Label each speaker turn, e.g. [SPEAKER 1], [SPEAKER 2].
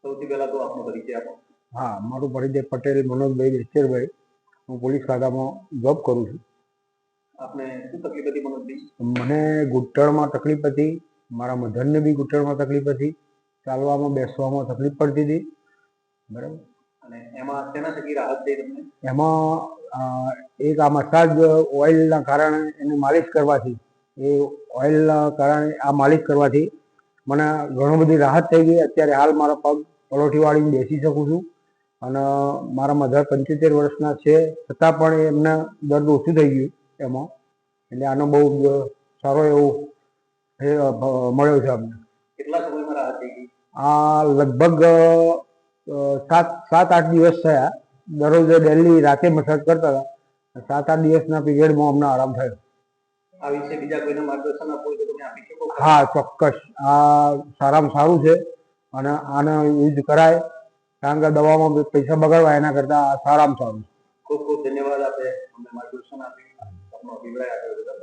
[SPEAKER 1] સૌથી પહેલા તો આપનો પરિચય આપો.
[SPEAKER 2] હા, મારું પરિચય પટેલ મનોજભાઈ બેચરભાઈ. હું પોલીસ ખાતામાં જોબ કરું છું.
[SPEAKER 1] આપને શું તકલીફ હતી મનોજભાઈ?
[SPEAKER 2] મને ઘૂંટણમાં તકલીફ હતી, મારા મધરને બી ઘૂંટણમાં તકલીફ હતી, ચાલવામાં બેસવામાં તકલીફ પડતી હતી. બરાબર.
[SPEAKER 1] અને એમાં શેના થકી રાહત થઈ તમને?
[SPEAKER 2] એમાં એક આ મસાજ ઓઇલના કારણે એને માલિશ કરવાથી, એ ઓઇલના કારણે આ માલિશ કરવાથી મને ઘણું બધી રાહત થઈ ગઈ. અત્યારે હાલ મારા પગ પલોઠી વાળીને બેસી શકું છું. અને મારા મધર 75 વર્ષના છે, છતાં પણ એમને દર્દ ઓછું થઈ ગયું એમાં. એટલે આનો બહુ સારો એવો મળ્યો છે અમને.
[SPEAKER 1] કેટલા સમયમાં રાહત થઈ ગઈ?
[SPEAKER 2] આ લગભગ 7-8 દિવસ થયા. દરરોજ ડેલી રાતે મસાજ કરતા હતા. 7-8 દિવસના પીરિયડમાં અમને આરામ થયો.
[SPEAKER 1] આ વિશે બીજા કોઈને માર્ગદર્શન આપવું હોય તો તમે આપી શકો?
[SPEAKER 2] હા, ચોક્કસ. આ સારામાં સારું છે અને આને યુઝ કરાય, કારણ કે દવામાં પૈસા બગાડવા એના કરતાં સારામાં સારું.
[SPEAKER 1] ખૂબ ખૂબ ધન્યવાદ. આપે અમને માર્ગદર્શન આપ્યું, આપનો અભિપ્રાય આપ્યો.